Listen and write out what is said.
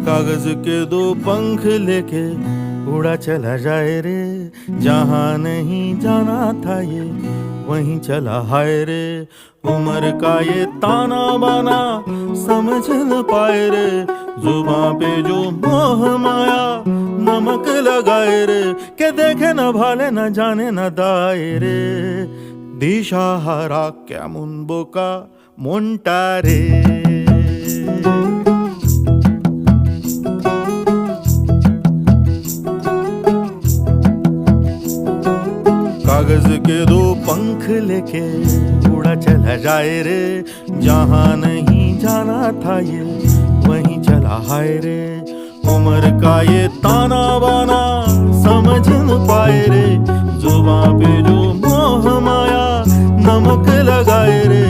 कागज के दो पंख लेके उड़ा चला जाए रे, जहां नहीं जाना था ये वहीं चला हाय रे। उम्र का ये ताना बाना समझ न पाए रे, जुबां पे जो मोह माया नमक लगाए रे। के देखे न भाले न जाने न दाए रे, दिशाहारा केमन बोका मोंटा रे। कागज के दो पंख लेके उड़ा चला जाए रे, जहां नहीं जाना था ये वहीं चला हाय रे। उम्र का ये ताना बाना समझ न पाए रे, जुबां पे जो मोह माया नमक लगाए रे।